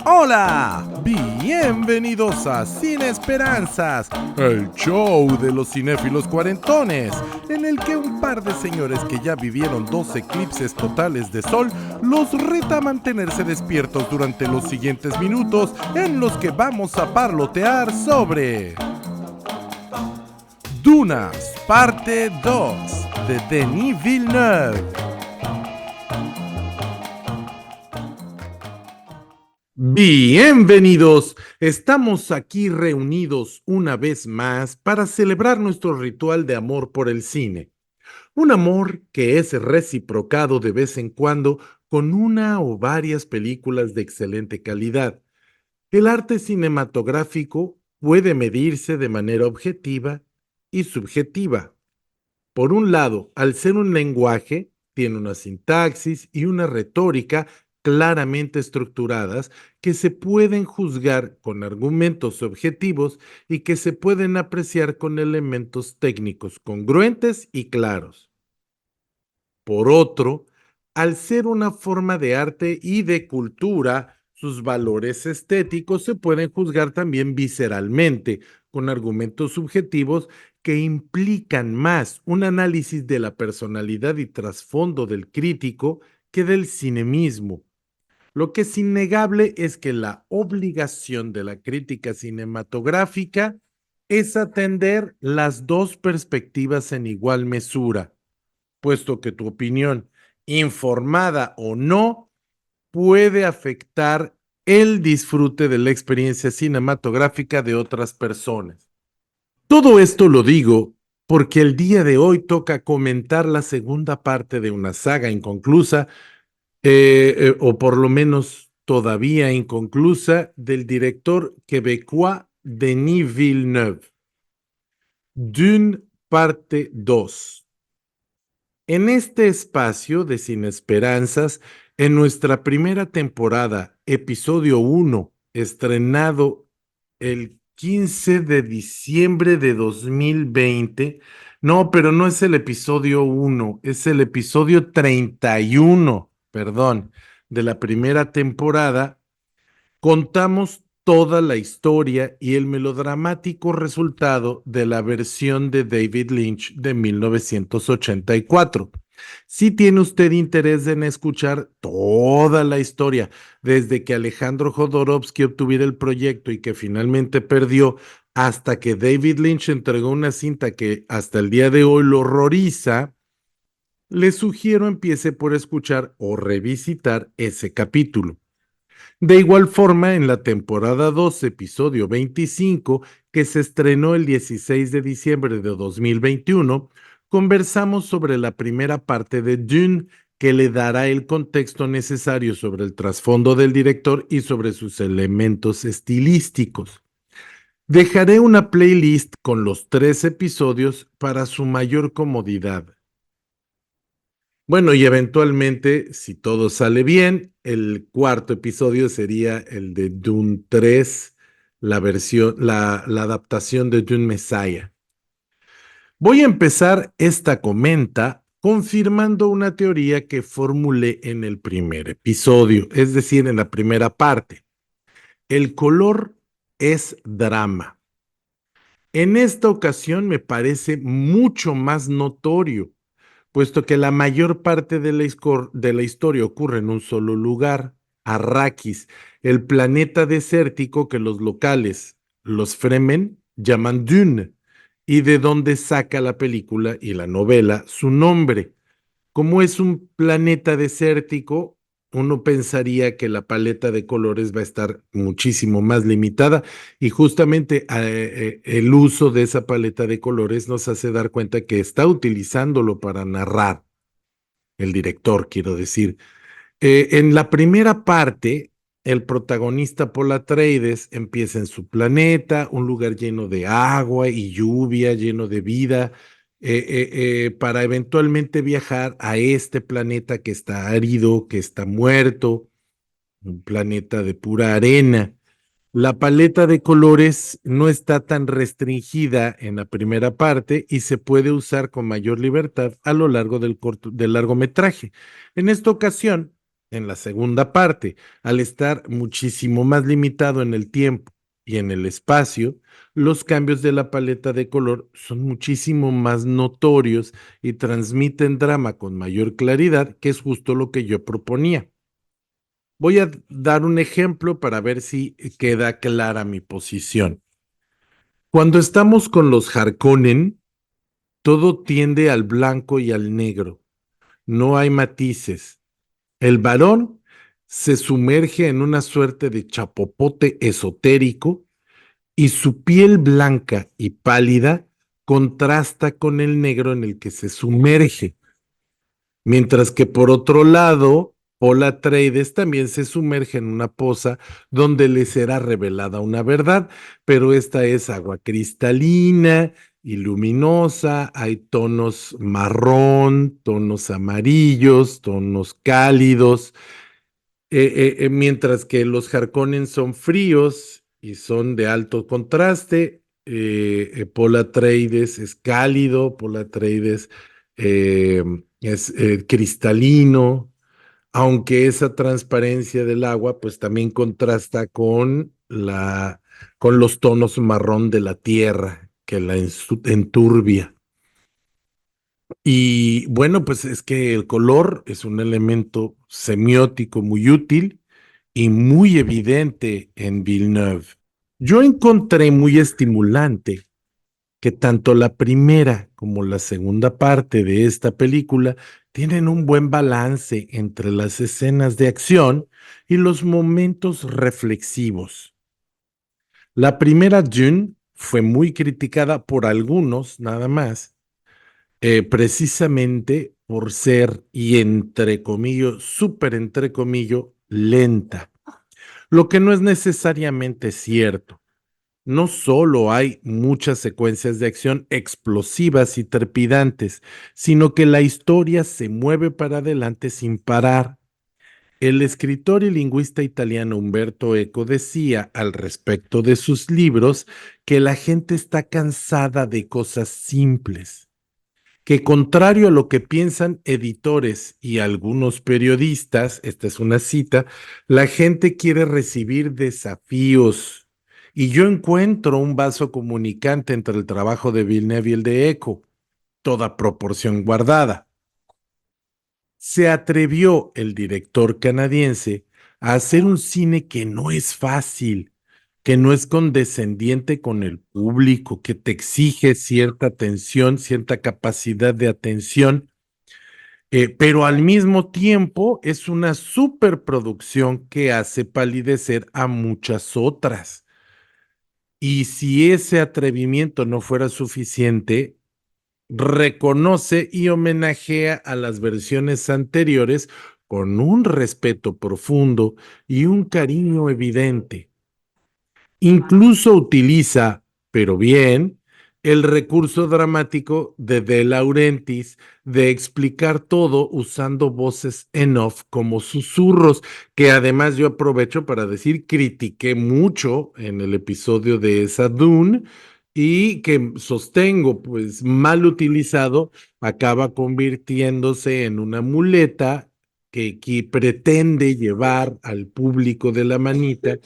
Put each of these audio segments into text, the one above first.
Hola, bienvenidos a Sin Esperanzas, el show de los cinéfilos cuarentones, en el que un par de señores que ya vivieron 2 eclipses totales de sol los reta a mantenerse despiertos durante los siguientes minutos en los que vamos a parlotear sobre Dunas, parte 2, de Denis Villeneuve. Bienvenidos, estamos aquí reunidos una vez más para celebrar nuestro ritual de amor por el cine. Un amor que es reciprocado de vez en cuando con una o varias películas de excelente calidad. El arte cinematográfico puede medirse de manera objetiva y subjetiva. Por un lado, al ser un lenguaje, tiene una sintaxis y una retórica claramente estructuradas que se pueden juzgar con argumentos objetivos y que se pueden apreciar con elementos técnicos congruentes y claros. Por otro, al ser una forma de arte y de cultura, sus valores estéticos se pueden juzgar también visceralmente, con argumentos subjetivos que implican más un análisis de la personalidad y trasfondo del crítico que del cine mismo. Lo que es innegable es que la obligación de la crítica cinematográfica es atender las dos perspectivas en igual mesura, puesto que tu opinión, informada o no, puede afectar el disfrute de la experiencia cinematográfica de otras personas. Todo esto lo digo porque el día de hoy toca comentar la segunda parte de una saga inconclusa, o por lo menos todavía inconclusa, del director quebecois Denis Villeneuve. Dune parte 2. En este espacio de Sin Esperanzas, en nuestra primera temporada, episodio 1, estrenado el 15 de diciembre de 2020, no, pero no es el episodio 1, es el episodio 31, perdón, de la primera temporada, contamos toda la historia y el melodramático resultado de la versión de David Lynch de 1984. Si tiene usted interés en escuchar toda la historia, desde que Alejandro Jodorowsky obtuviera el proyecto y que finalmente perdió, hasta que David Lynch entregó una cinta que hasta el día de hoy lo horroriza, le sugiero empiece por escuchar o revisitar ese capítulo. De igual forma, en la temporada 2, episodio 25, que se estrenó el 16 de diciembre de 2021, conversamos sobre la primera parte de Dune, que le dará el contexto necesario sobre el trasfondo del director y sobre sus elementos estilísticos. Dejaré una playlist con los 3 episodios para su mayor comodidad. Bueno, y eventualmente, si todo sale bien, el cuarto episodio sería el de Dune 3, la adaptación de Dune Messiah. Voy a empezar esta comenta confirmando una teoría que formulé en el primer episodio, es decir, en la primera parte. El color es drama. En esta ocasión me parece mucho más notorio, puesto que la mayor parte de la historia ocurre en un solo lugar, Arrakis, el planeta desértico que los locales, los Fremen, llaman Dune, y de donde saca la película y la novela su nombre. Como es un planeta desértico, uno pensaría que la paleta de colores va a estar muchísimo más limitada y justamente el uso de esa paleta de colores nos hace dar cuenta que está utilizándolo para narrar, el director, quiero decir. En la primera parte, el protagonista Paul Atreides empieza en su planeta, un lugar lleno de agua y lluvia, lleno de vida, para eventualmente viajar a este planeta que está árido, que está muerto, un planeta de pura arena. La paleta de colores no está tan restringida en la primera parte y se puede usar con mayor libertad a lo largo del largometraje. En esta ocasión, en la segunda parte, al estar muchísimo más limitado en el tiempo y en el espacio, los cambios de la paleta de color son muchísimo más notorios y transmiten drama con mayor claridad, que es justo lo que yo proponía. Voy a dar un ejemplo para ver si queda clara mi posición. Cuando estamos con los Harkonnen, todo tiende al blanco y al negro. No hay matices. El varón se sumerge en una suerte de chapopote esotérico y su piel blanca y pálida contrasta con el negro en el que se sumerge. Mientras que por otro lado, Paul Atreides también se sumerge en una poza donde le será revelada una verdad, pero esta es agua cristalina y luminosa, hay tonos marrón, tonos amarillos, tonos cálidos, mientras que los Harkonnen son fríos y son de alto contraste. Paul Atreides es cálido, Paul Atreides eh, es cristalino, aunque esa transparencia del agua pues también contrasta con con los tonos marrón de la tierra que la enturbia. Y bueno, pues es que el color es un elemento semiótico muy útil y muy evidente en Villeneuve. Yo encontré muy estimulante que tanto la primera como la segunda parte de esta película tienen un buen balance entre las escenas de acción y los momentos reflexivos. La primera Dune fue muy criticada por algunos, nada más, precisamente por ser, y entre comillas, súper entre comillas, lenta, lo que no es necesariamente cierto. No solo hay muchas secuencias de acción explosivas y trepidantes, sino que la historia se mueve para adelante sin parar. El escritor y lingüista italiano Umberto Eco decía al respecto de sus libros que la gente está cansada de cosas simples, que contrario a lo que piensan editores y algunos periodistas, esta es una cita, la gente quiere recibir desafíos. Y yo encuentro un vaso comunicante entre el trabajo de Villeneuve y el de Eco, toda proporción guardada. Se atrevió el director canadiense a hacer un cine que no es fácil, que no es condescendiente con el público, que te exige cierta atención, cierta capacidad de atención, pero al mismo tiempo es una superproducción que hace palidecer a muchas otras. Y si ese atrevimiento no fuera suficiente, reconoce y homenajea a las versiones anteriores con un respeto profundo y un cariño evidente. Incluso utiliza, pero bien, el recurso dramático de De Laurentiis de explicar todo usando voces en off como susurros, que además yo aprovecho para decir, critiqué mucho en el episodio de esa Dune y que sostengo, pues mal utilizado, acaba convirtiéndose en una muleta que pretende llevar al público de la manita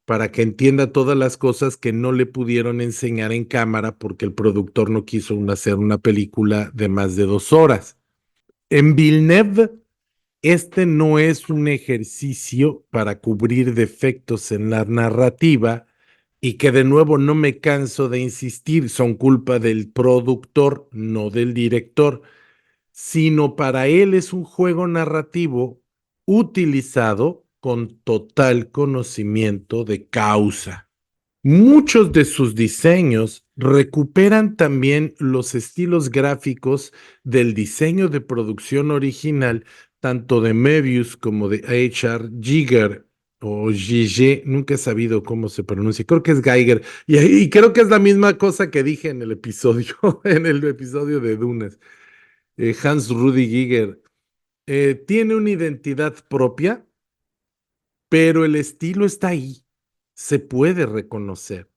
para que entienda todas las cosas que no le pudieron enseñar en cámara porque el productor no quiso hacer una película de más de 2 horas. En Villeneuve, este no es un ejercicio para cubrir defectos en la narrativa y que de nuevo no me canso de insistir, son culpa del productor, no del director, sino para él es un juego narrativo utilizado con total conocimiento de causa. Muchos de sus diseños recuperan también los estilos gráficos del diseño de producción original, tanto de Möbius como de H.R. Giger o Giger, nunca he sabido cómo se pronuncia, creo que es Geiger, y creo que es la misma cosa que dije en el episodio, en el episodio de Dunas. Hans Rudy Giger tiene una identidad propia, pero el estilo está ahí, se puede reconocer.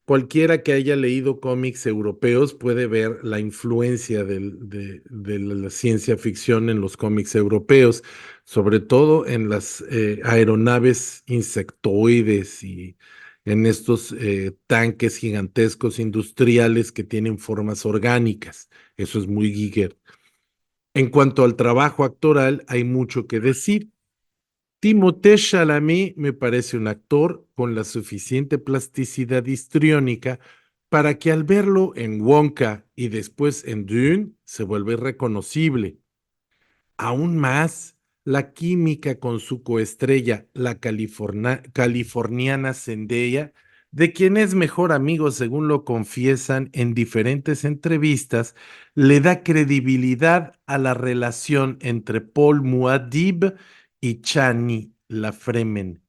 Cualquiera que haya leído cómics europeos puede ver la influencia de la ciencia ficción en los cómics europeos. sobre todo en las aeronaves insectoides y en estos tanques gigantescos industriales que tienen formas orgánicas. Eso es muy Giger. En cuanto al trabajo actoral, hay mucho que decir. Timothée Chalamet me parece un actor con la suficiente plasticidad histriónica para que al verlo en Wonka y después en Dune se vuelve reconocible. Aún más, la química con su coestrella, la californiana Zendaya, de quien es mejor amigo según lo confiesan en diferentes entrevistas, le da credibilidad a la relación entre Paul Muad'Dib y Chani la Fremen.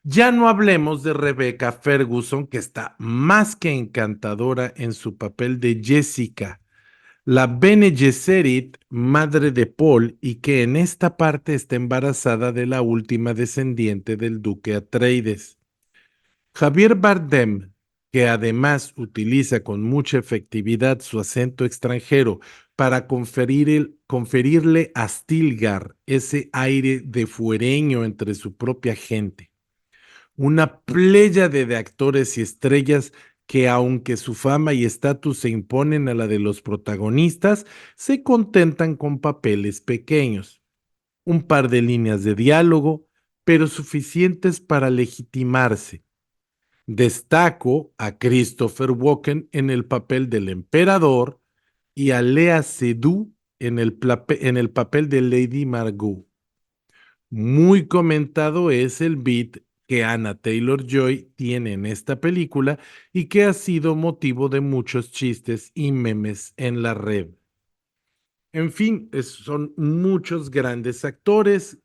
Ya no hablemos de Rebecca Ferguson, que está más que encantadora en su papel de Jessica, la Bene Gesserit, madre de Paul, y que en esta parte está embarazada de la última descendiente del duque Atreides. Javier Bardem, que además utiliza con mucha efectividad su acento extranjero para conferirle a Stilgar ese aire de fuereño entre su propia gente. Una pléyade de actores y estrellas que, aunque su fama y estatus se imponen a la de los protagonistas, se contentan con papeles pequeños, un par de líneas de diálogo, pero suficientes para legitimarse. Destaco a Christopher Walken en el papel del emperador y a Lea Seydoux en el papel de Lady Margot. Muy comentado es el beat que Anna Taylor-Joy tiene en esta película y que ha sido motivo de muchos chistes y memes en la red. En fin, son muchos grandes actores,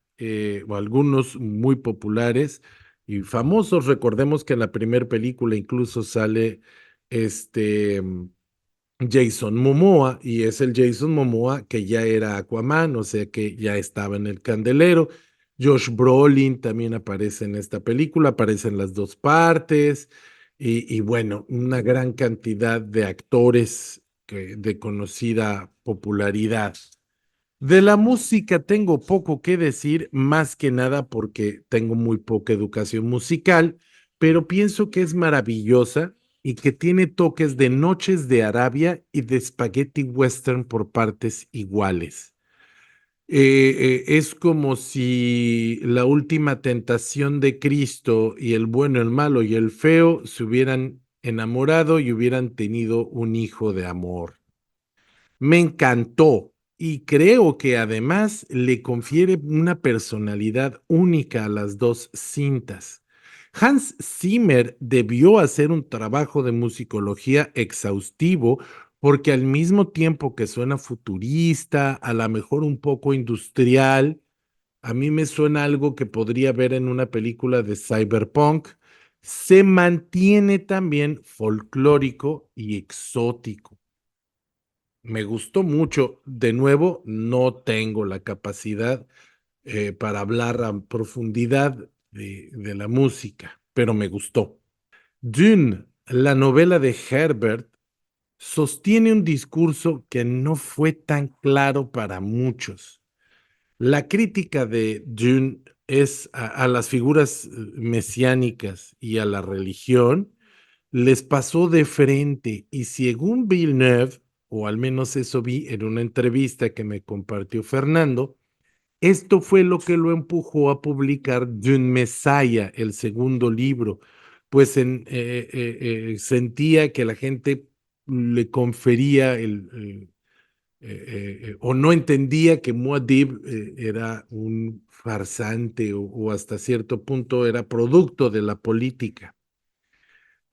o algunos muy populares y famosos. Recordemos que en la primera película incluso sale este Jason Momoa, y es el Jason Momoa que ya era Aquaman, o sea que ya estaba en el candelero. Josh Brolin también aparece en esta película, aparece en las dos partes, y bueno, una gran cantidad de actores de conocida popularidad. De la música tengo poco que decir, más que nada porque tengo muy poca educación musical, pero pienso que es maravillosa y que tiene toques de Noches de Arabia y de Spaghetti Western por partes iguales. Es como si la última tentación de Cristo y el bueno, el malo y el feo se hubieran enamorado y hubieran tenido un hijo de amor. Me encantó y creo que además le confiere una personalidad única a las dos cintas. Hans Zimmer debió hacer un trabajo de musicología exhaustivo porque al mismo tiempo que suena futurista, a lo mejor un poco industrial, a mí me suena algo que podría ver en una película de cyberpunk, se mantiene también folclórico y exótico. Me gustó mucho. De nuevo, no tengo la capacidad para hablar a profundidad de la música, pero me gustó. Dune, la novela de Herbert, sostiene un discurso que no fue tan claro para muchos. La crítica de Dune es a las figuras mesiánicas y a la religión, les pasó de frente, y según Villeneuve, o al menos eso vi en una entrevista que me compartió Fernando, esto fue lo que lo empujó a publicar Dune Messiah, el segundo libro, pues sentía que la gente le confería o no entendía que Muad'Dib era un farsante o hasta cierto punto era producto de la política.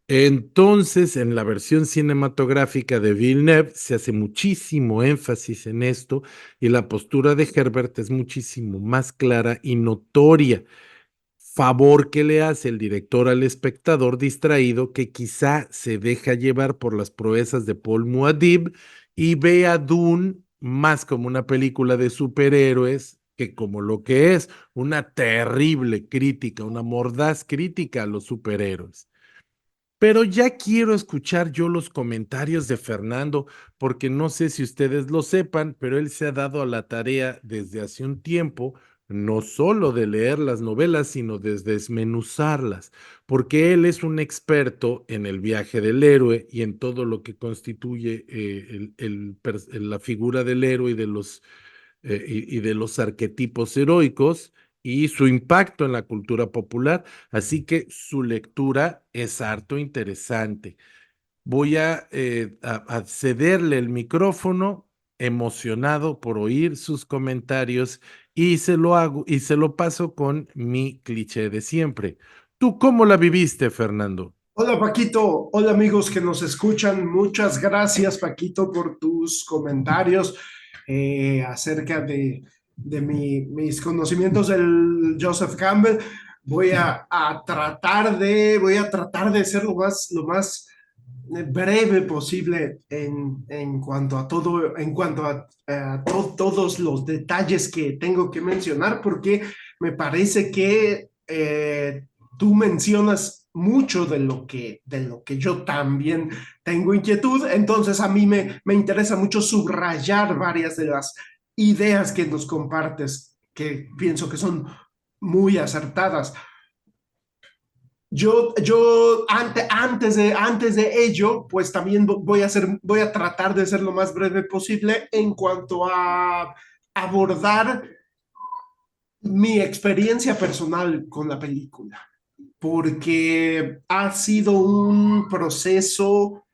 Entonces, en la versión cinematográfica de Villeneuve se hace muchísimo énfasis en esto, y la postura de Herbert es muchísimo más clara y notoria. Favor que le hace el director al espectador distraído que quizá se deja llevar por las proezas de Paul Muad'Dib y ve a Dune más como una película de superhéroes que como lo que es, una terrible crítica, una mordaz crítica a los superhéroes. Pero ya quiero escuchar yo los comentarios de Fernando, porque no sé si ustedes lo sepan, pero él se ha dado a la tarea desde hace un tiempo no solo de leer las novelas, sino de desmenuzarlas, porque él es un experto en el viaje del héroe y en todo lo que constituye la figura del héroe y de los arquetipos heroicos y su impacto en la cultura popular. Así que su lectura es harto interesante. Voy a cederle el micrófono, emocionado por oír sus comentarios, y se lo hago y se lo paso con mi cliché de siempre. ¿Tú cómo la viviste, Fernando? Hola Paquito, hola amigos que nos escuchan. Muchas gracias Paquito por tus comentarios acerca de mis conocimientos del Joseph Campbell. Voy a tratar de ser lo más breve posible en cuanto a todo, en cuanto a todos los detalles que tengo que mencionar, porque me parece que tú mencionas mucho de lo que yo también tengo inquietud. Entonces a mí me interesa mucho subrayar varias de las ideas que nos compartes, que pienso que son muy acertadas. Antes de ello, pues también voy a tratar de ser lo más breve posible en cuanto a abordar mi experiencia personal con la película, porque ha sido un proceso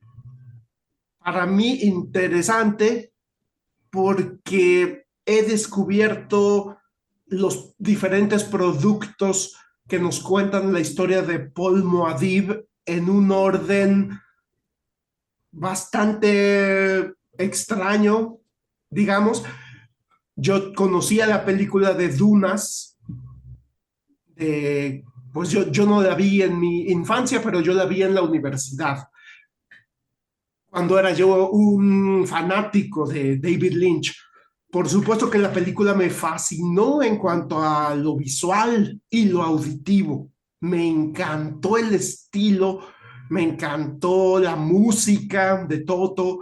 para mí interesante, porque he descubierto los diferentes productos que nos cuentan la historia de Paul Moadib en un orden bastante extraño, digamos. Yo conocía la película de Dunas, pues yo no la vi en mi infancia, pero yo la vi en la universidad, cuando era yo un fanático de David Lynch. Por supuesto que la película me fascinó en cuanto a lo visual y lo auditivo. Me encantó el estilo, me encantó la música de Toto.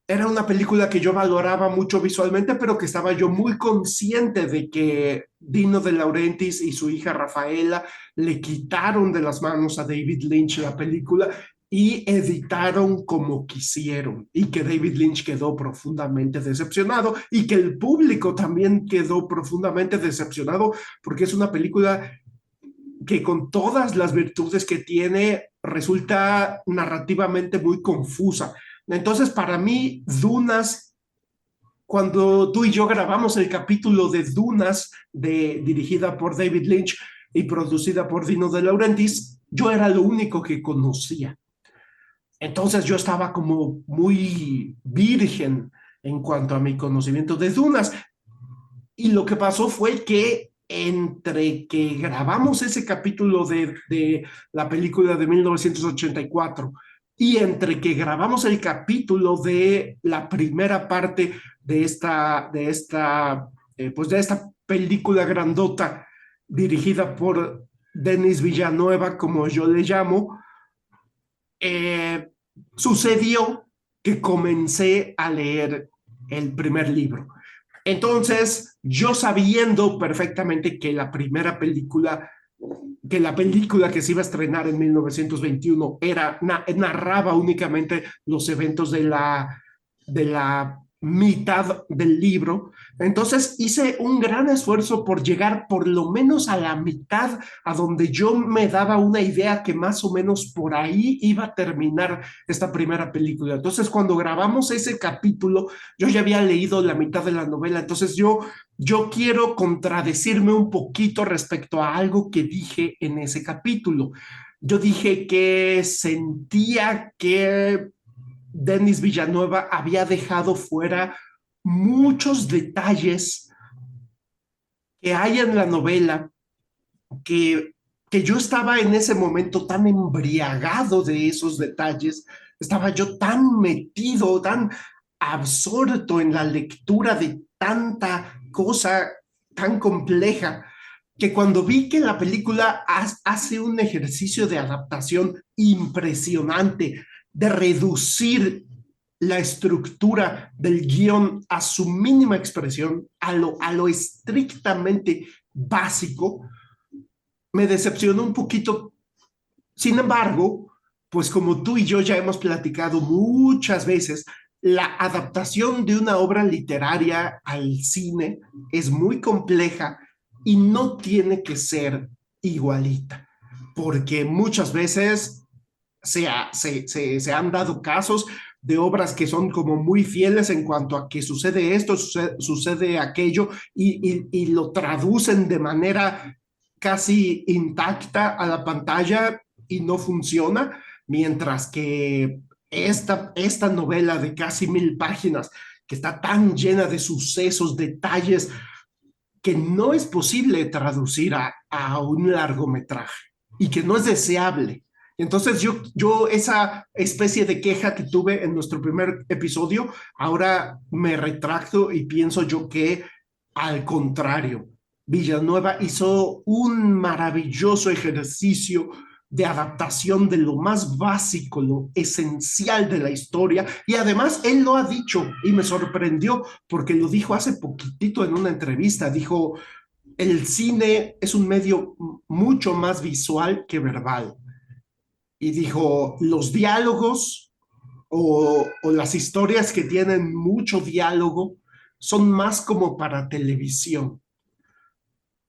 Era una película que yo valoraba mucho visualmente, pero que estaba yo muy consciente de que Dino De Laurentiis y su hija Rafaela le quitaron de las manos a David Lynch la película y editaron como quisieron, y que David Lynch quedó profundamente decepcionado y que el público también quedó profundamente decepcionado, porque es una película que, con todas las virtudes que tiene, resulta narrativamente muy confusa. Entonces, para mí, Dunas, cuando tú y yo grabamos el capítulo de Dunas, dirigida por David Lynch y producida por Dino De Laurentiis, yo era lo único que conocía. Entonces yo estaba como muy virgen en cuanto a mi conocimiento de Dunas. Y lo que pasó fue que, entre que grabamos ese capítulo de la película de 1984 y entre que grabamos el capítulo de la primera parte pues de esta película grandota dirigida por Denis Villanueva, como yo le llamo, eh, sucedió que comencé a leer el primer libro. Entonces, yo, sabiendo perfectamente que la película que se iba a estrenar en 1921 narraba únicamente los eventos de la mitad del libro, entonces hice un gran esfuerzo por llegar por lo menos a la mitad, a donde yo me daba una idea que más o menos por ahí iba a terminar esta primera película. Entonces, cuando grabamos ese capítulo, yo ya había leído la mitad de la novela. Entonces yo quiero contradecirme un poquito respecto a algo que dije en ese capítulo. Yo dije que sentía que Denis Villanueva había dejado fuera muchos detalles que hay en la novela, que, que yo estaba en ese momento tan embriagado de esos detalles, estaba yo tan metido, tan absorto en la lectura de tanta cosa tan compleja, que cuando vi que la película hace un ejercicio de adaptación impresionante, de reducir la estructura del guión a su mínima expresión, a lo estrictamente básico, me decepcionó un poquito. Sin embargo, pues como tú y yo ya hemos platicado muchas veces, la adaptación de una obra literaria al cine es muy compleja y no tiene que ser igualita, porque muchas veces se han dado casos de obras que son como muy fieles en cuanto a que sucede esto, sucede aquello, y lo traducen de manera casi intacta a la pantalla y no funciona, mientras que esta novela de casi 1000 páginas, que está tan llena de sucesos, detalles, que no es posible traducir a un largometraje y que no es deseable. Entonces yo esa especie de queja que tuve en nuestro primer episodio, ahora me retracto y pienso yo que al contrario, Villanueva hizo un maravilloso ejercicio de adaptación de lo más básico, lo esencial de la historia. Y además él lo ha dicho y me sorprendió porque lo dijo hace poquitito en una entrevista. Dijo, el cine es un medio mucho más visual que verbal. Y dijo, los diálogos o las historias que tienen mucho diálogo son más como para televisión.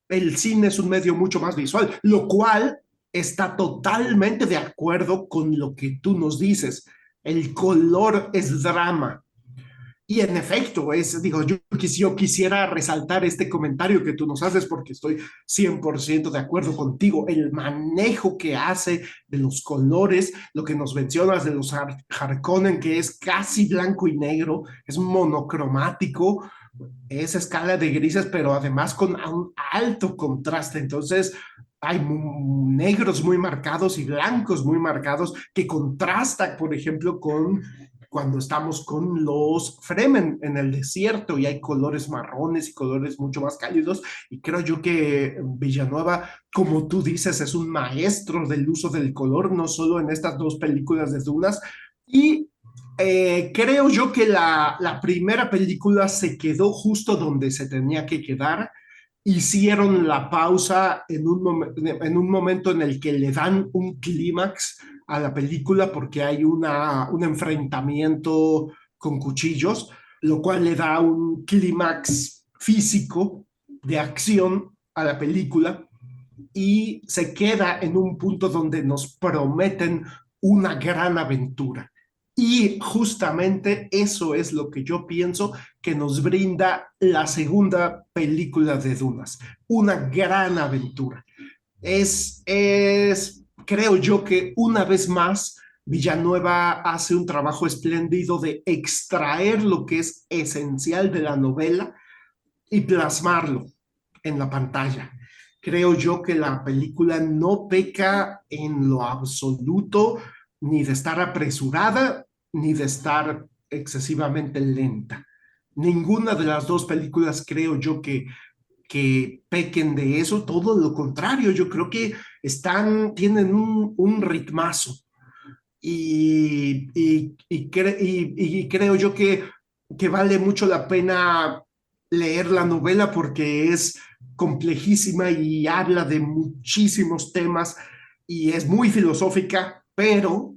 El cine es un medio mucho más visual, lo cual está totalmente de acuerdo con lo que tú nos dices. El color es drama. Y en efecto, digo, yo quisiera resaltar este comentario que tú nos haces porque estoy 100% de acuerdo contigo. El manejo que hace de los colores, lo que nos mencionas de los Harkonnen, que es casi blanco y negro, es monocromático, es escala de grises, pero además con un alto contraste. Entonces, hay negros muy marcados y blancos muy marcados que contrastan, por ejemplo, con cuando estamos con los Fremen en el desierto y hay colores marrones y colores mucho más cálidos. Y creo yo que Villanueva, como tú dices, es un maestro del uso del color, no solo en estas dos películas de Dunas. Y creo yo que la primera película se quedó justo donde se tenía que quedar. Hicieron la pausa en un momento en el que le dan un clímax a la película porque hay un enfrentamiento con cuchillos, lo cual le da un clímax físico de acción a la película y se queda en un punto donde nos prometen una gran aventura. Y justamente eso es lo que yo pienso que nos brinda la segunda película de Dunas, una gran aventura. Creo yo que una vez más Villanueva hace un trabajo espléndido de extraer lo que es esencial de la novela y plasmarlo en la pantalla. Creo yo que la película no peca en lo absoluto ni de estar apresurada ni de estar excesivamente lenta. Ninguna de las dos películas creo yo que pequen de eso, todo lo contrario, yo creo que tienen un ritmazo y creo yo que vale mucho la pena leer la novela porque es complejísima y habla de muchísimos temas y es muy filosófica, pero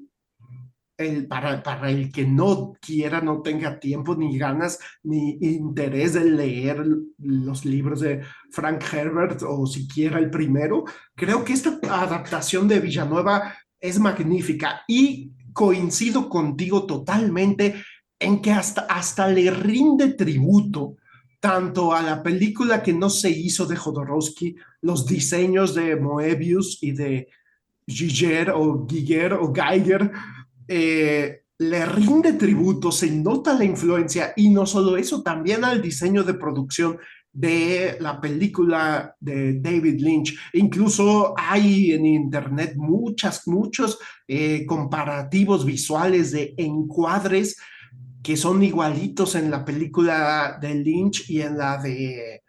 para el que no quiera, no tenga tiempo, ni ganas, ni interés de leer los libros de Frank Herbert o siquiera el primero, creo que esta adaptación de Villanueva es magnífica y coincido contigo totalmente en que hasta le rinde tributo tanto a la película que no se hizo de Jodorowsky, los diseños de Moebius y de Giger o Geiger, le rinde tributo, se nota la influencia y no solo eso, también al diseño de producción de la película de David Lynch. Incluso hay en internet muchos comparativos visuales de encuadres que son igualitos en la película de Lynch y en la de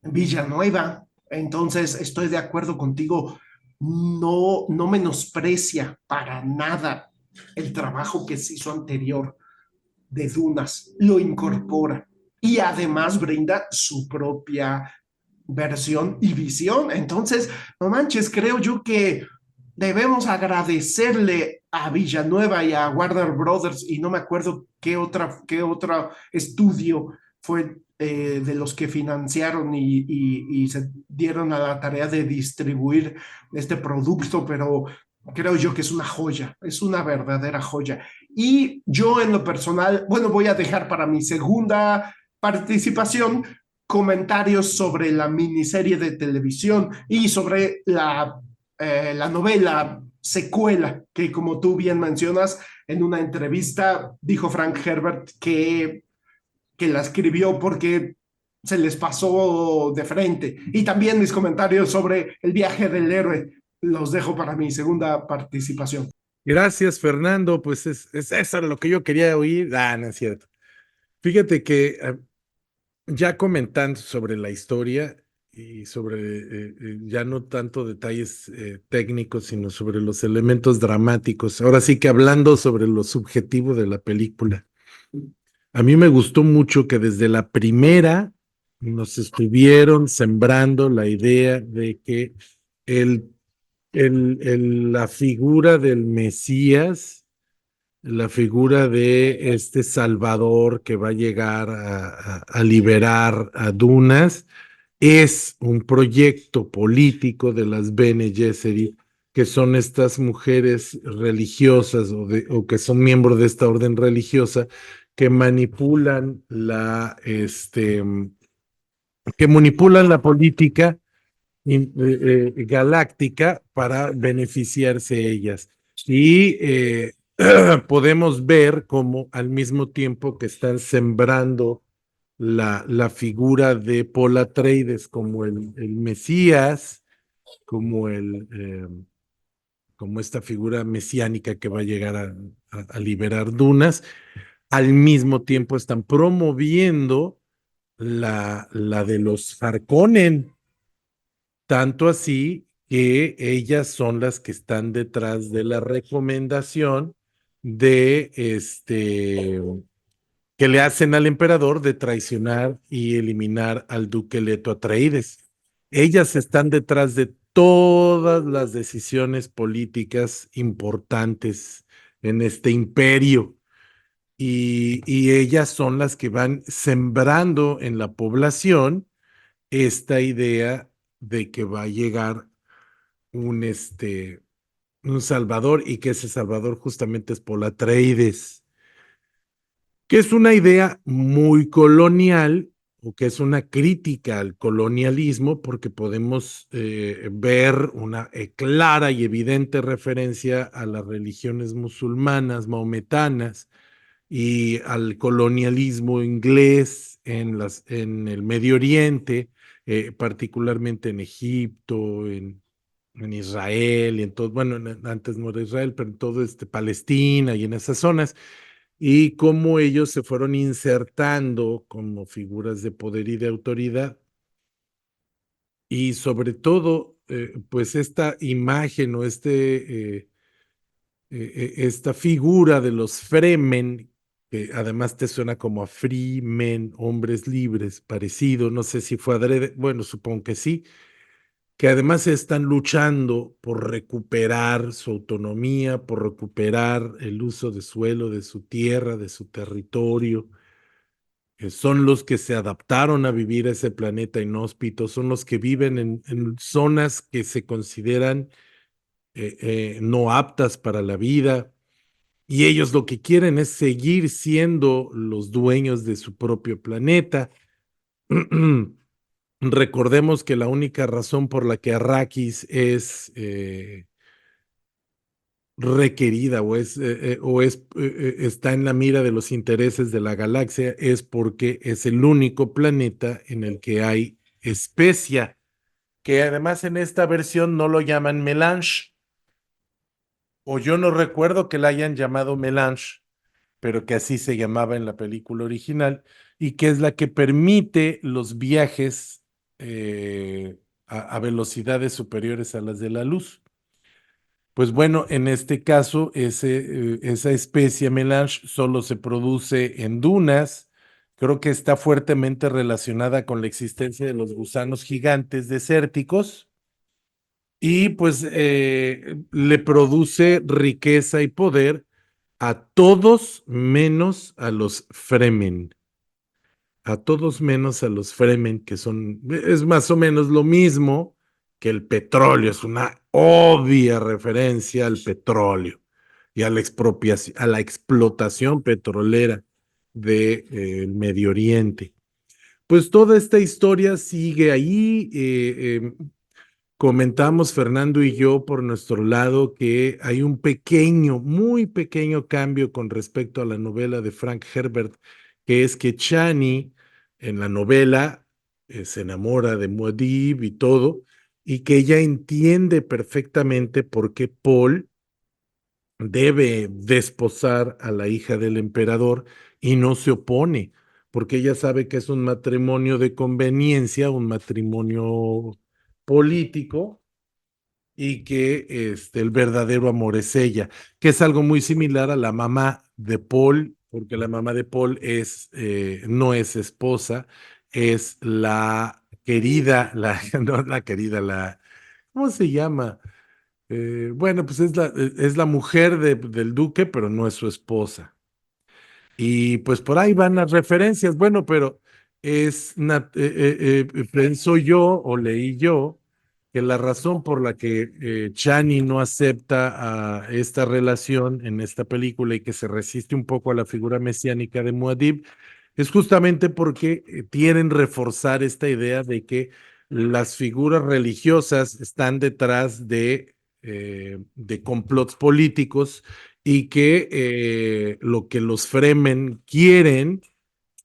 Villanueva. Entonces, estoy de acuerdo contigo, no menosprecia para nada el trabajo que se hizo anterior. de Dunas, lo incorpora y además brinda su propia versión y visión. Entonces, no manches, creo yo que debemos agradecerle a Villanueva y a Warner Brothers, y no me acuerdo qué otro estudio fue de los que financiaron y se dieron a la tarea de distribuir este producto, pero creo yo que es una joya, es una verdadera joya. Y yo en lo personal, bueno, voy a dejar para mi segunda participación comentarios sobre la miniserie de televisión y sobre la novela secuela, que como tú bien mencionas, en una entrevista dijo Frank Herbert que la escribió porque se les pasó de frente. Y también mis comentarios sobre el viaje del héroe los dejo para mi segunda participación. Gracias, Fernando. Pues es eso lo que yo quería oír. Ah, no es cierto. Fíjate que ya comentando sobre la historia y sobre ya no tanto detalles técnicos, sino sobre los elementos dramáticos. Ahora sí que hablando sobre lo subjetivo de la película. A mí me gustó mucho que desde la primera nos estuvieron sembrando la idea de que el, la figura del Mesías, la figura de este Salvador que va a llegar a liberar a Dunas, es un proyecto político de las Bene Gesserit, que son estas mujeres religiosas o que son miembros de esta orden religiosa que manipulan que manipulan la política galáctica para beneficiarse ellas. Y podemos ver cómo al mismo tiempo que están sembrando la figura de Paul Atreides como el Mesías, como como esta figura mesiánica que va a llegar a liberar Dunas, al mismo tiempo están promoviendo la de los Harkonnen, tanto así que ellas son las que están detrás de la recomendación de que le hacen al emperador de traicionar y eliminar al duque Leto Atreides. Ellas están detrás de todas las decisiones políticas importantes en este imperio y ellas son las que van sembrando en la población esta idea de que va a llegar un, un Salvador y que ese Salvador justamente es Paul Atreides, que es una idea muy colonial o que es una crítica al colonialismo porque podemos ver una clara y evidente referencia a las religiones musulmanas, maometanas y al colonialismo inglés en el Medio Oriente, particularmente en Egipto, en Israel y en todo, bueno, antes no era Israel, pero en todo Palestina y en esas zonas, y cómo ellos se fueron insertando como figuras de poder y de autoridad, y sobre todo, pues esta imagen o esta figura de los Fremen, que además te suena como a free men, hombres libres, parecido, no sé si fue adrede, bueno, supongo que sí, que además están luchando por recuperar su autonomía, por recuperar el uso de suelo, de su tierra, de su territorio. Son los que se adaptaron a vivir a ese planeta inhóspito, son los que viven en zonas que se consideran no aptas para la vida, y ellos lo que quieren es seguir siendo los dueños de su propio planeta. Recordemos que la única razón por la que Arrakis es requerida está en la mira de los intereses de la galaxia es porque es el único planeta en el que hay especia, que además en esta versión no lo llaman melange, o yo no recuerdo que la hayan llamado melange, pero que así se llamaba en la película original, y que es la que permite los viajes a velocidades superiores a las de la luz. Pues bueno, en este caso, esa especie melange solo se produce en dunas. Creo que está fuertemente relacionada con la existencia de los gusanos gigantes desérticos y pues le produce riqueza y poder a todos menos a los Fremen. A todos menos a los Fremen, que son, es más o menos lo mismo que el petróleo, es una obvia referencia al petróleo y a la expropiación, a la explotación petrolera del Medio Oriente. Pues toda esta historia sigue ahí. Comentamos Fernando y yo por nuestro lado que hay un pequeño, muy pequeño cambio con respecto a la novela de Frank Herbert, que es que Chani en la novela se enamora de Muad'Dib y todo, y que ella entiende perfectamente por qué Paul debe desposar a la hija del emperador y no se opone, porque ella sabe que es un matrimonio de conveniencia, un matrimonio político y que el verdadero amor es ella, que es algo muy similar a la mamá de Paul, porque la mamá de Paul no es esposa, es la querida, no la querida, ¿cómo se llama? Bueno, pues es la mujer del duque, pero no es su esposa. Y pues por ahí van las referencias. Bueno, pero pienso yo o leí yo que la razón por la que Chani no acepta a esta relación en esta película y que se resiste un poco a la figura mesiánica de Muad'Dib es justamente porque quieren reforzar esta idea de que las figuras religiosas están detrás de complots políticos y que lo que los Fremen quieren,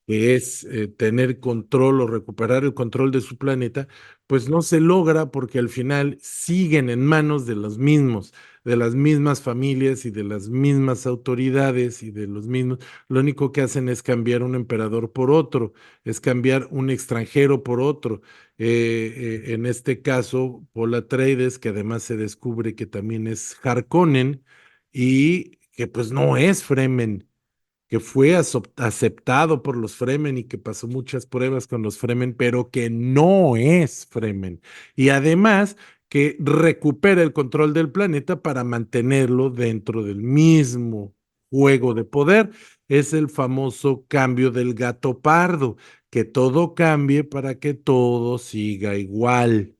que es tener control o recuperar el control de su planeta, pues no se logra porque al final siguen en manos de los mismos, de las mismas familias y de las mismas autoridades y de los mismos. Lo único que hacen es cambiar un emperador por otro, es cambiar un extranjero por otro. En este caso, Paul Atreides, que además se descubre que también es Harkonnen y que pues no es Fremen, que fue aceptado por los Fremen y que pasó muchas pruebas con los Fremen, pero que no es Fremen. Y además que recupera el control del planeta para mantenerlo dentro del mismo juego de poder. Es el famoso cambio del gato pardo, que todo cambie para que todo siga igual.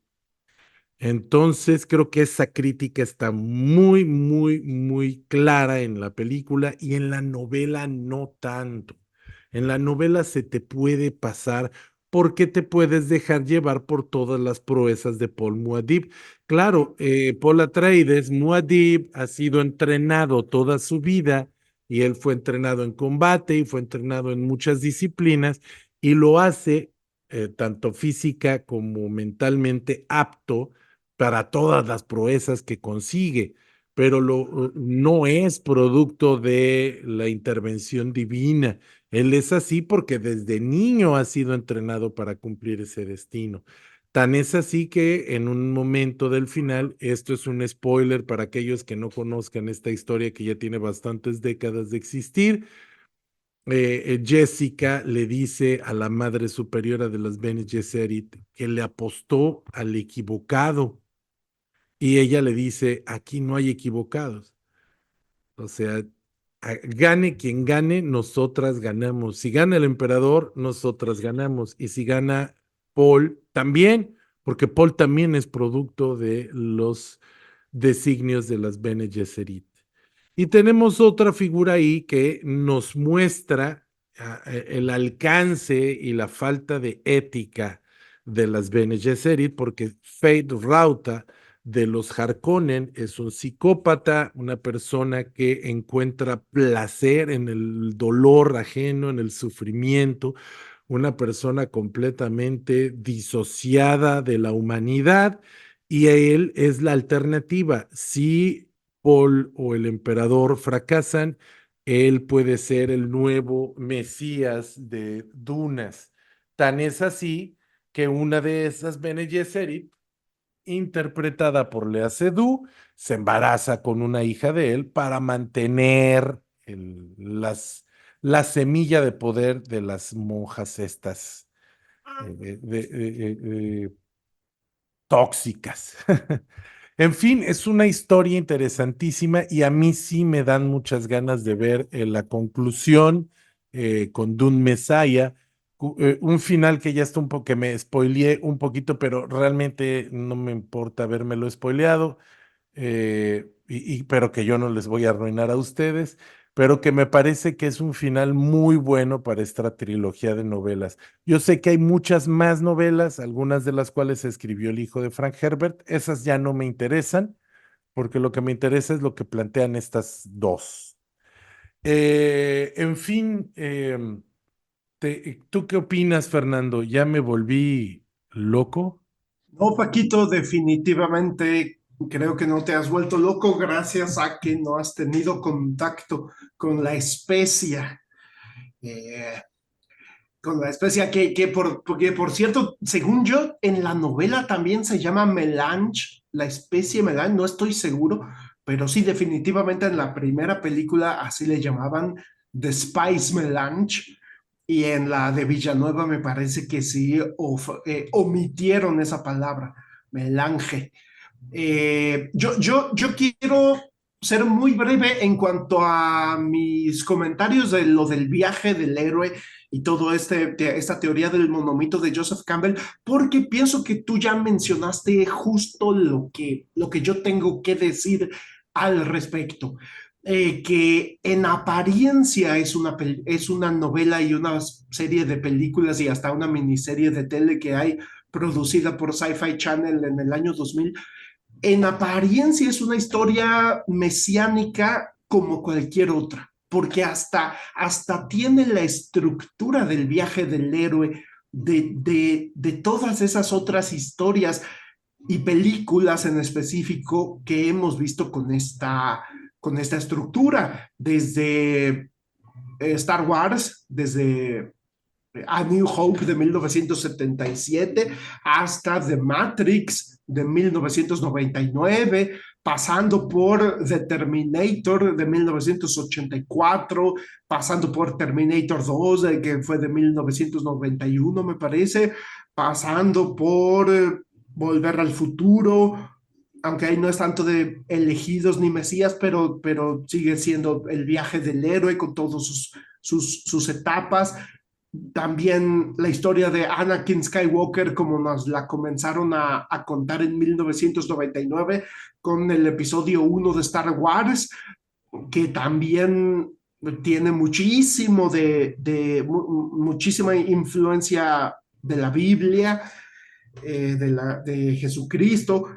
Entonces, creo que esa crítica está muy, muy, muy clara en la película y en la novela no tanto. En la novela se te puede pasar porque te puedes dejar llevar por todas las proezas de Paul Muad'Dib. Claro, Paul Atreides, Muad'Dib ha sido entrenado toda su vida y él fue entrenado en combate y fue entrenado en muchas disciplinas y lo hace tanto física como mentalmente apto para todas las proezas que consigue, pero no es producto de la intervención divina. Él es así porque desde niño ha sido entrenado para cumplir ese destino. Tan es así que en un momento del final, esto es un spoiler para aquellos que no conozcan esta historia que ya tiene bastantes décadas de existir. Jessica le dice a la madre superiora de las Bene Gesserit que le apostó al equivocado y ella le dice, aquí no hay equivocados. O sea, gane quien gane, nosotras ganamos. Si gana el emperador, nosotras ganamos. Y si gana Paul, también, porque Paul también es producto de los designios de las Bene Gesserit. Y tenemos otra figura ahí que nos muestra el alcance y la falta de ética de las Bene Gesserit, porque Fate Rauta de los Harkonnen es un psicópata, una persona que encuentra placer en el dolor ajeno, en el sufrimiento, una persona completamente disociada de la humanidad y él es la alternativa. Si Paul o el emperador fracasan, él puede ser el nuevo Mesías de Dunas. Tan es así que una de esas Bene Gesserit interpretada por Lea Seydoux, se embaraza con una hija de él para mantener la semilla de poder de las monjas estas tóxicas. En fin, es una historia interesantísima y a mí sí me dan muchas ganas de ver la conclusión con Dune Messiah, un final que ya está un poco, que me spoileé un poquito, pero realmente no me importa habérmelo spoileado, pero que yo no les voy a arruinar a ustedes, pero que me parece que es un final muy bueno para esta trilogía de novelas. Yo sé que hay muchas más novelas, algunas de las cuales escribió el hijo de Frank Herbert, esas ya no me interesan, porque lo que me interesa es lo que plantean estas dos. En fin, ¿tú qué opinas, Fernando? ¿Ya me volví loco? No, Paquito, definitivamente creo que no te has vuelto loco gracias a que no has tenido contacto con la especia. Eh, con la especia porque por cierto, según yo, en la novela también se llama melange, la especie melange, no estoy seguro, pero sí, definitivamente en la primera película así le llamaban The Spice Melange, y en la de Villanueva me parece que sí omitieron esa palabra, melange. Yo quiero ser muy breve en cuanto a mis comentarios de lo del viaje del héroe y todo esta teoría del monomito de Joseph Campbell, porque pienso que tú ya mencionaste justo lo que yo tengo que decir al respecto. Que en apariencia es una novela y una serie de películas y hasta una miniserie de tele que hay producida por Sci-Fi Channel en el año 2000. En apariencia es una historia mesiánica como cualquier otra, porque hasta tiene la estructura del viaje del héroe, de todas esas otras historias y películas en específico que hemos visto con esta estructura, desde Star Wars, desde A New Hope de 1977 hasta The Matrix de 1999, pasando por The Terminator de 1984, pasando por Terminator 2, que fue de 1991, me parece, pasando por Volver al Futuro, aunque ahí no es tanto de elegidos ni mesías, pero sigue siendo el viaje del héroe con todas sus etapas. También la historia de Anakin Skywalker, como nos la comenzaron a contar en 1999 con el episodio 1 de Star Wars, que también tiene muchísima influencia de la Biblia, de Jesucristo.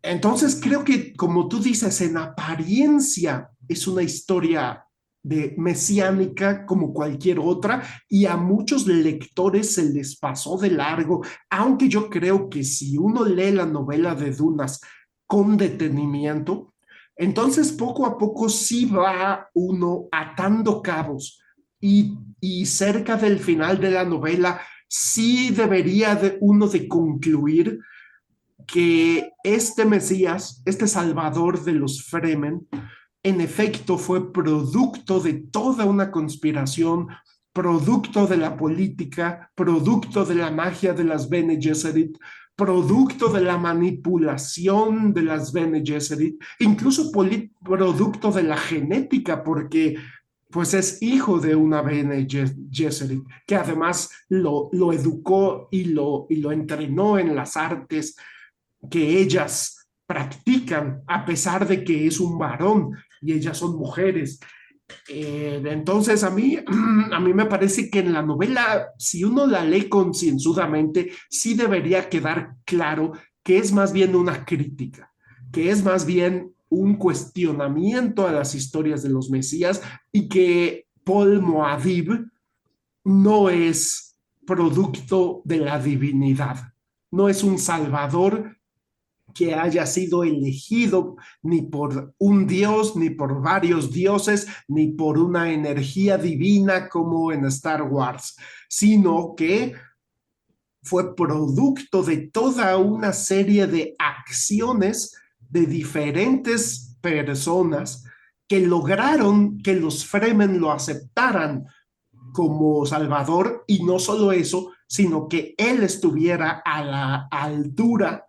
Entonces creo que, como tú dices, en apariencia es una historia de mesiánica como cualquier otra, y a muchos lectores se les pasó de largo, aunque yo creo que si uno lee la novela de Dunas con detenimiento, entonces poco a poco sí va uno atando cabos, y cerca del final de la novela sí debería uno de concluir que este Mesías, este Salvador de los Fremen, en efecto fue producto de toda una conspiración, producto de la política, producto de la magia de las Bene Gesserit, producto de la manipulación de las Bene Gesserit, incluso producto de la genética, porque pues es hijo de una Bene Gesserit, que además lo educó y lo entrenó en las artes que ellas practican, a pesar de que es un varón y ellas son mujeres. Entonces a mí me parece que en la novela, si uno la lee concienzudamente, sí debería quedar claro que es más bien una crítica, que es más bien un cuestionamiento a las historias de los Mesías, y que Paul Moadib no es producto de la divinidad, no es un salvador que haya sido elegido ni por un dios, ni por varios dioses, ni por una energía divina como en Star Wars, sino que fue producto de toda una serie de acciones de diferentes personas que lograron que los Fremen lo aceptaran como Salvador, y no solo eso, sino que él estuviera a la altura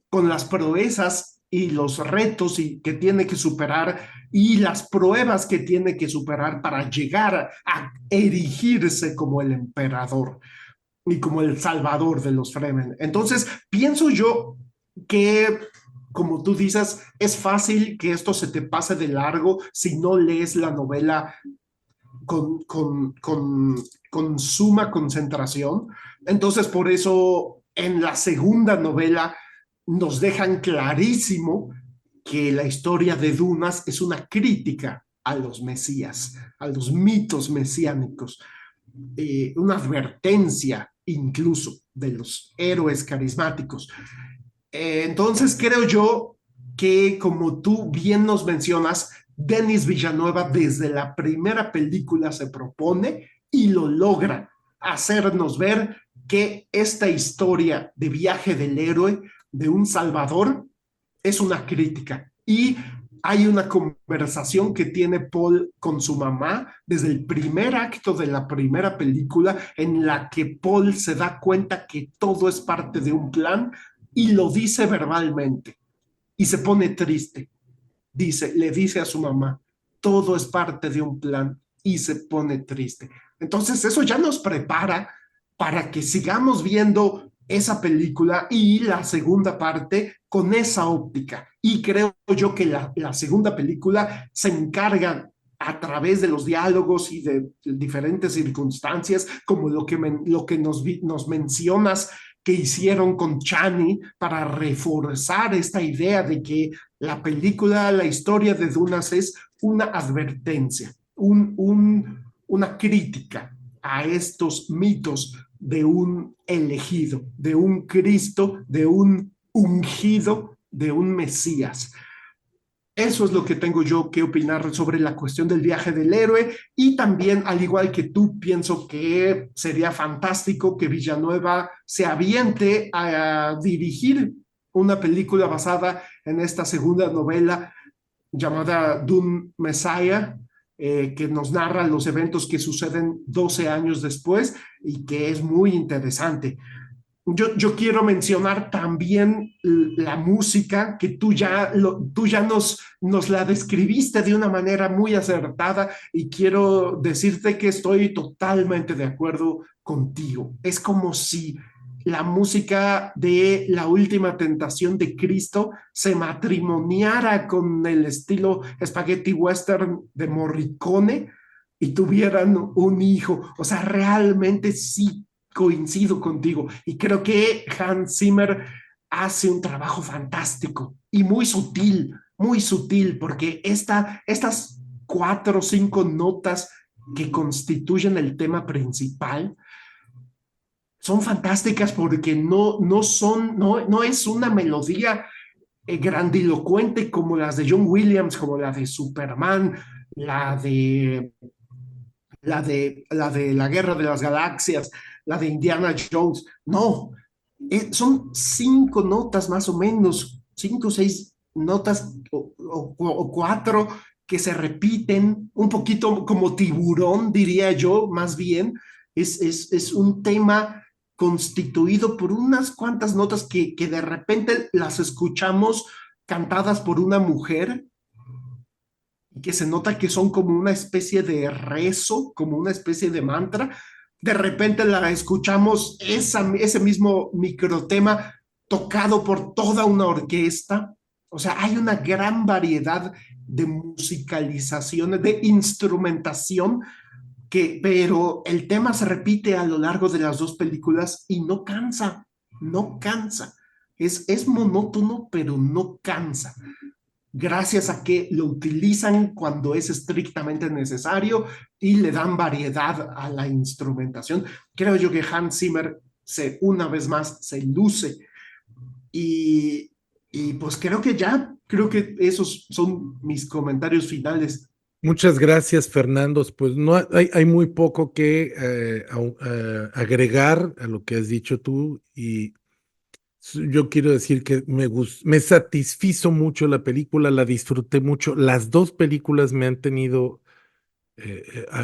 con las proezas y los retos que tiene que superar y las pruebas que tiene que superar para llegar a erigirse como el emperador y como el salvador de los Fremen. Entonces, pienso yo que, como tú dices, es fácil que esto se te pase de largo si no lees la novela con suma concentración. Entonces, por eso en la segunda novela nos dejan clarísimo que la historia de Dunas es una crítica a los mesías, a los mitos mesiánicos, una advertencia incluso de los héroes carismáticos. Entonces creo yo que, como tú bien nos mencionas, Denis Villanueva desde la primera película se propone y lo logra hacernos ver que esta historia de viaje del héroe, de un salvador, es una crítica. Y hay una conversación que tiene Paul con su mamá desde el primer acto de la primera película, en la que Paul se da cuenta que todo es parte de un plan y lo dice verbalmente y se pone triste. Le dice a su mamá, todo es parte de un plan, y se pone triste. Entonces eso ya nos prepara para que sigamos viendo esa película y la segunda parte con esa óptica. Y creo yo que la segunda película se encarga a través de los diálogos y de diferentes circunstancias, como lo que nos mencionas que hicieron con Chani para reforzar esta idea de que la película, la historia de Dunas es una advertencia, una crítica a estos mitos de un elegido, de un Cristo, de un ungido, de un Mesías. Eso es lo que tengo yo que opinar sobre la cuestión del viaje del héroe, y también, al igual que tú, pienso que sería fantástico que Villanueva se aviente a dirigir una película basada en esta segunda novela llamada Dune Messiah, que nos narra los eventos que suceden 12 años después y que es muy interesante. Yo quiero mencionar también la música, que tú ya nos la describiste de una manera muy acertada, y quiero decirte que estoy totalmente de acuerdo contigo. Es como si la música de La Última Tentación de Cristo se matrimoniara con el estilo spaghetti western de Morricone y tuvieran un hijo. O sea, realmente sí coincido contigo, y creo que Hans Zimmer hace un trabajo fantástico y muy sutil, porque estas 4 o 5 notas que constituyen el tema principal son fantásticas, porque no es una melodía grandilocuente como las de John Williams, como la de Superman, la de la Guerra de las Galaxias, la de Indiana Jones. No, son 5 notas más o menos, 5 o 6 notas o 4 que se repiten un poquito como tiburón, diría yo, más bien. Es un tema constituido por unas cuantas notas que de repente las escuchamos cantadas por una mujer, que se nota que son como una especie de rezo, como una especie de mantra. De repente la escuchamos ese mismo microtema tocado por toda una orquesta. O sea, hay una gran variedad de musicalizaciones, de instrumentación, pero el tema se repite a lo largo de las 2 películas y no cansa, no cansa. Es monótono, pero no cansa, gracias a que lo utilizan cuando es estrictamente necesario y le dan variedad a la instrumentación. Creo yo que Hans Zimmer una vez más se luce, y pues creo que esos son mis comentarios finales. Muchas gracias, Fernando. Pues no hay muy poco que agregar a lo que has dicho tú y yo quiero decir que me satisfizo mucho la película, la disfruté mucho. Las dos películas me han tenido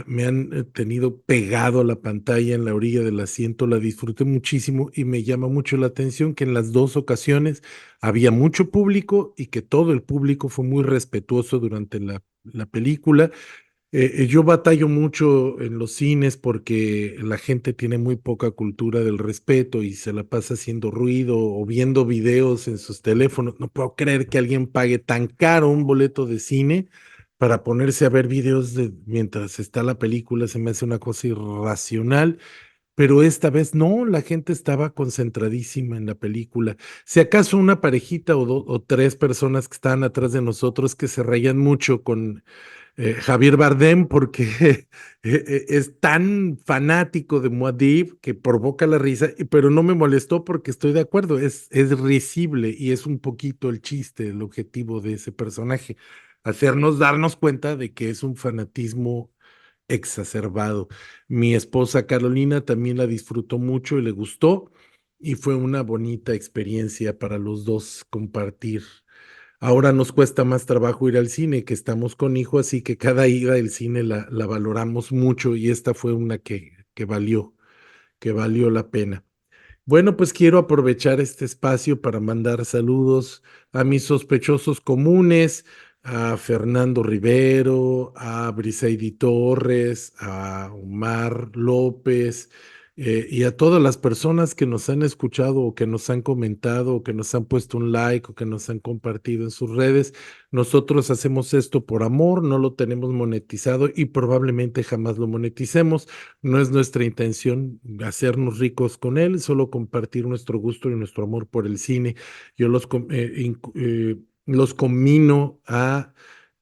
me han tenido pegado a la pantalla en la orilla del asiento, la disfruté muchísimo y me llama mucho la atención que en las dos ocasiones había mucho público y que todo el público fue muy respetuoso durante la película. Yo batallo mucho en los cines porque la gente tiene muy poca cultura del respeto y se la pasa haciendo ruido o viendo videos en sus teléfonos. No puedo creer que alguien pague tan caro un boleto de cine para ponerse a ver videos mientras está la película. Se me hace una cosa irracional, pero esta vez no, la gente estaba concentradísima en la película. Si acaso una parejita o tres personas que estaban atrás de nosotros que se reían mucho con Javier Bardem porque es tan fanático de Muad'Dib que provoca la risa, pero no me molestó porque estoy de acuerdo, es risible y es un poquito el chiste, el objetivo de ese personaje, hacernos darnos cuenta de que es un fanatismo exacerbado. Mi esposa Carolina también la disfrutó mucho y le gustó y fue una bonita experiencia para los dos compartir. Ahora nos cuesta más trabajo ir al cine, que estamos con hijo, así que cada ida al cine la valoramos mucho y esta fue una que valió la pena. Bueno, pues quiero aprovechar este espacio para mandar saludos a mis sospechosos comunes, a Fernando Rivero, a Briseidi Torres, a Omar López, y a todas las personas que nos han escuchado o que nos han comentado o que nos han puesto un like o que nos han compartido en sus redes. Nosotros hacemos esto por amor, no lo tenemos monetizado y probablemente jamás lo moneticemos. No es nuestra intención hacernos ricos con él, solo compartir nuestro gusto y nuestro amor por el cine. Yo los conmino a,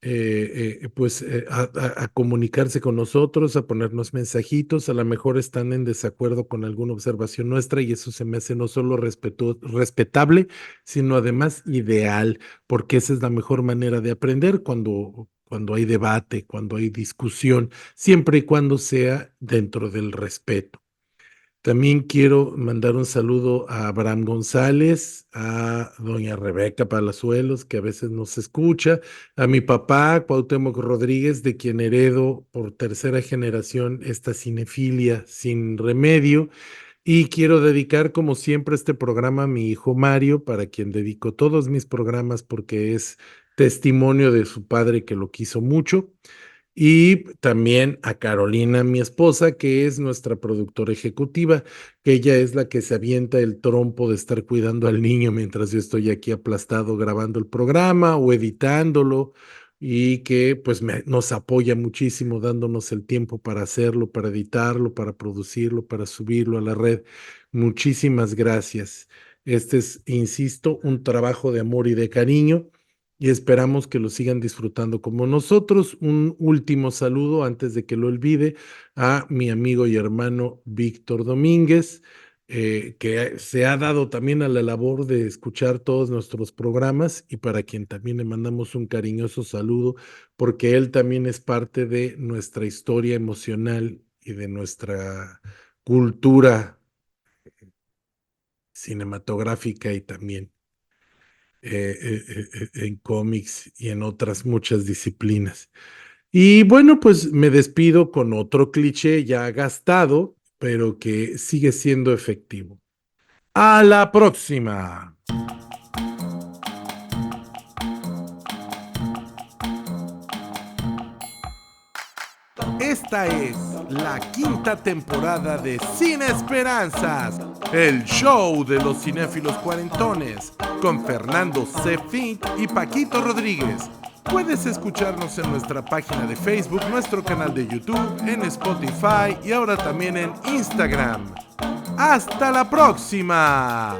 a comunicarse con nosotros, a ponernos mensajitos. A lo mejor están en desacuerdo con alguna observación nuestra y eso se me hace no solo respetable, sino además ideal, porque esa es la mejor manera de aprender cuando hay debate, cuando hay discusión, siempre y cuando sea dentro del respeto. También quiero mandar un saludo a Abraham González, a doña Rebeca Palazuelos, que a veces nos escucha, a mi papá, Cuauhtémoc Rodríguez, de quien heredo por tercera generación esta cinefilia sin remedio. Y quiero dedicar, como siempre, este programa a mi hijo Mario, para quien dedico todos mis programas porque es testimonio de su padre que lo quiso mucho. Y también a Carolina, mi esposa, que es nuestra productora ejecutiva, que ella es la que se avienta el trompo de estar cuidando al niño mientras yo estoy aquí aplastado grabando el programa o editándolo y que pues nos apoya muchísimo dándonos el tiempo para hacerlo, para editarlo, para producirlo, para subirlo a la red. Muchísimas gracias. Este es, insisto, un trabajo de amor y de cariño y esperamos que lo sigan disfrutando como nosotros. Un último saludo antes de que lo olvide a mi amigo y hermano Víctor Domínguez, que se ha dado también a la labor de escuchar todos nuestros programas y para quien también le mandamos un cariñoso saludo, porque él también es parte de nuestra historia emocional y de nuestra cultura cinematográfica y también en cómics y en otras muchas disciplinas. Y bueno, pues me despido con otro cliché ya gastado, pero que sigue siendo efectivo. A la próxima. Esta es la quinta temporada de Sin Esperanzas, el show de los cinéfilos cuarentones, con Fernando C. Fink y Paquito Rodríguez. Puedes escucharnos en nuestra página de Facebook, nuestro canal de YouTube, en Spotify y ahora también en Instagram. ¡Hasta la próxima!